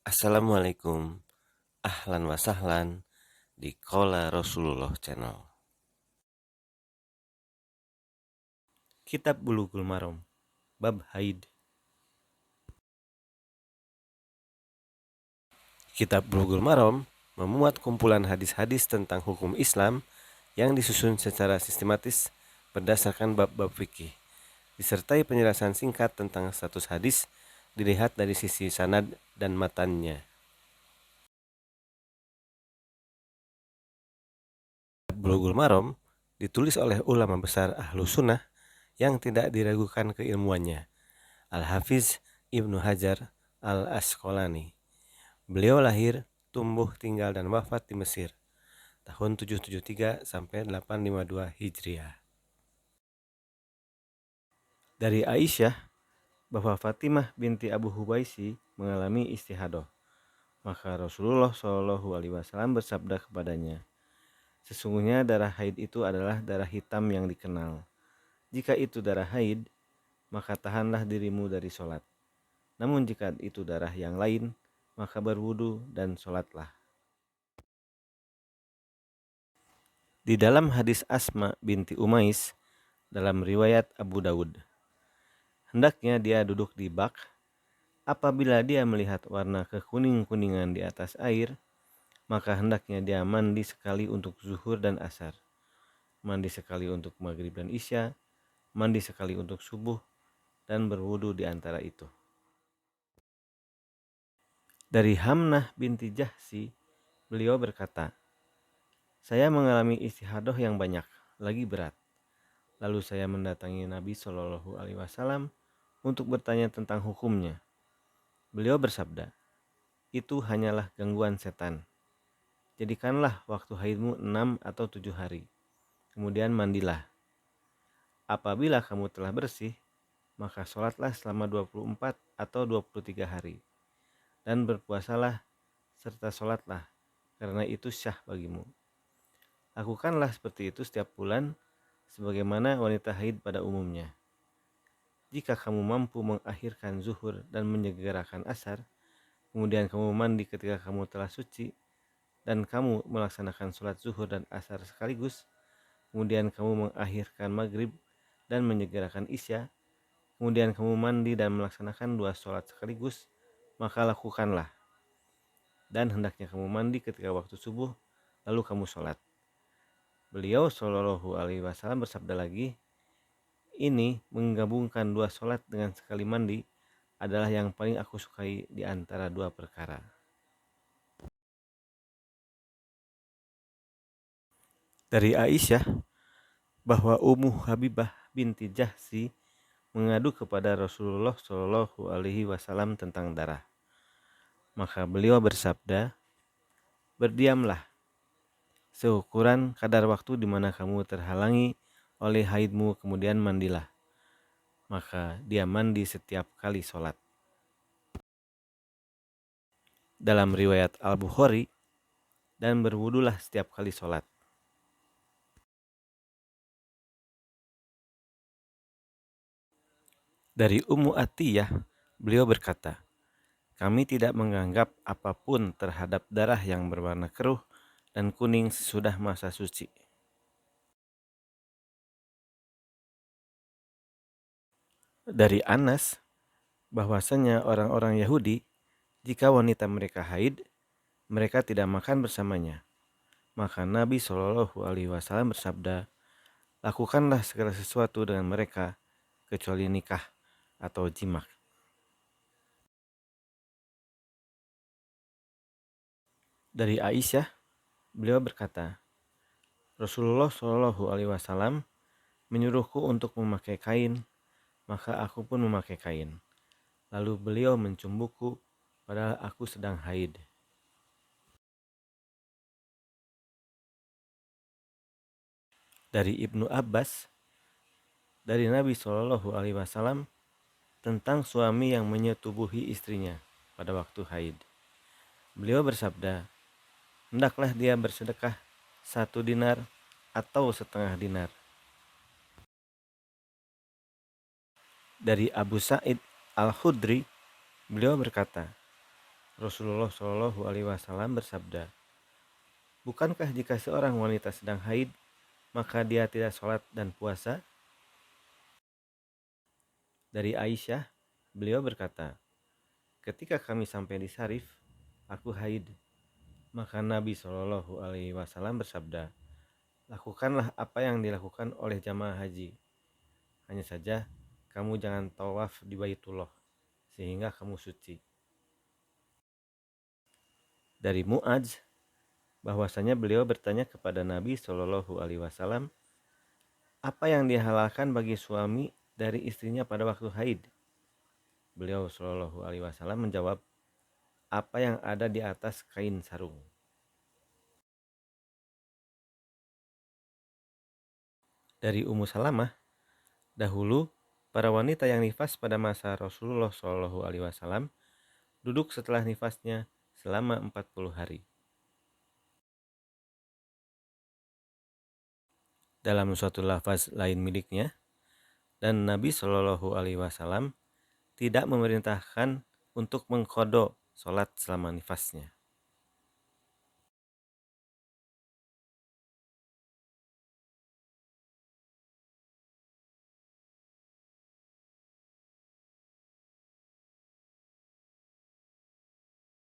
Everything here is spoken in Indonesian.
Assalamualaikum, ahlan wa sahlan di Qala Rasulullah Channel. Kitab Bulughul Maram, Bab Haid. Kitab Bulughul Maram memuat kumpulan hadis-hadis tentang hukum Islam yang disusun secara sistematis berdasarkan bab-bab fikih, disertai penjelasan singkat tentang status hadis dilihat dari sisi sanad dan matannya. Bulughul Maram ditulis oleh ulama besar Ahlus Sunnah yang tidak diragukan keilmuannya, Al-Hafiz Ibnu Hajar Al-Asqalani. Beliau lahir, tumbuh, tinggal, dan wafat di Mesir tahun 773 sampai 852 Hijriah. Dari Aisyah bahwa Fatimah binti Abu Hubaisi mengalami istihadah. Maka Rasulullah SAW bersabda kepadanya, sesungguhnya darah haid itu adalah darah hitam yang dikenal. Jika itu darah haid, maka tahanlah dirimu dari sholat. Namun jika itu darah yang lain, maka berwudu dan sholatlah. Di dalam hadis Asma binti Umais, dalam riwayat Abu Dawud, hendaknya dia duduk di bak. Apabila dia melihat warna kekuning-kuningan di atas air, maka hendaknya dia mandi sekali untuk zuhur dan asar, mandi sekali untuk maghrib dan isya, mandi sekali untuk subuh, dan berwudu di antara itu. Dari Hamnah binti Jahsi, beliau berkata, saya mengalami istihadah yang banyak, lagi berat. Lalu saya mendatangi Nabi Shallallahu Alaihi Wasallam untuk bertanya tentang hukumnya. Beliau bersabda, itu hanyalah gangguan setan. Jadikanlah waktu haidmu 6 atau 7 hari. Kemudian mandilah. Apabila kamu telah bersih, maka sholatlah selama 24 atau 23 hari. Dan berpuasalah serta sholatlah, karena itu syah bagimu. Lakukanlah seperti itu setiap bulan, sebagaimana wanita haid pada umumnya. Jika kamu mampu mengakhirkan zuhur dan menyegerakan asar, kemudian kamu mandi ketika kamu telah suci, dan kamu melaksanakan sholat zuhur dan asar sekaligus, kemudian kamu mengakhirkan maghrib dan menyegerakan isya, kemudian kamu mandi dan melaksanakan 2 sholat sekaligus, maka lakukanlah. Dan hendaknya kamu mandi ketika waktu subuh, lalu kamu sholat. Beliau Shallallahu Alaihi Wasallam bersabda lagi, ini menggabungkan 2 sholat dengan sekali mandi adalah yang paling aku sukai di antara 2 perkara. Dari Aisyah bahwa Ummu Habibah binti Jahsi mengadu kepada Rasulullah Shallallahu Alaihi Wasallam tentang darah. Maka beliau bersabda, berdiamlah seukuran kadar waktu di mana kamu terhalangi oleh haidmu, kemudian mandilah. Maka dia mandi setiap kali sholat. Dalam riwayat Al-Bukhari, dan berwudulah setiap kali sholat. Dari Ummu Atiyah, beliau berkata, kami tidak menganggap apapun terhadap darah yang berwarna keruh dan kuning sesudah masa suci. Dari Anas, bahwasanya orang-orang Yahudi, jika wanita mereka haid, mereka tidak makan bersamanya. Maka Nabi Shallallahu Alaihi Wasallam bersabda, lakukanlah segala sesuatu dengan mereka kecuali nikah atau jima. Dari Aisyah, beliau berkata, Rasulullah Shallallahu Alaihi Wasallam menyuruhku untuk memakai kain, maka aku pun memakai kain. Lalu beliau mencumbuku padahal aku sedang haid. Dari Ibnu Abbas, dari Nabi Shallallahu Alaihi Wasallam tentang suami yang menyetubuhi istrinya pada waktu haid. Beliau bersabda, hendaklah dia bersedekah 1 dinar atau setengah dinar. Dari Abu Sa'id Al-Khudri, beliau berkata, Rasulullah Shallallahu Alaihi Wasallam bersabda, bukankah jika seorang wanita sedang haid, maka dia tidak sholat dan puasa? Dari Aisyah, beliau berkata, ketika kami sampai di Sarif, aku haid. Maka Nabi Shallallahu Alaihi Wasallam bersabda, lakukanlah apa yang dilakukan oleh jamaah haji. Hanya saja kamu jangan tawaf di Baitullah sehingga kamu suci. Dari Mu'adz, bahwasanya beliau bertanya kepada Nabi Shallallahu Alaihi Wasallam, apa yang dihalalkan bagi suami dari istrinya pada waktu haid? Beliau Shallallahu Alaihi Wasallam menjawab, apa yang ada di atas kain sarung. Dari Ummu Salamah, dahulu para wanita yang nifas pada masa Rasulullah Shallallahu Alaihi Wasallam duduk setelah nifasnya selama 40 hari. Dalam suatu lafaz lain miliknya, dan Nabi Shallallahu Alaihi Wasallam tidak memerintahkan untuk mengqadha sholat selama nifasnya.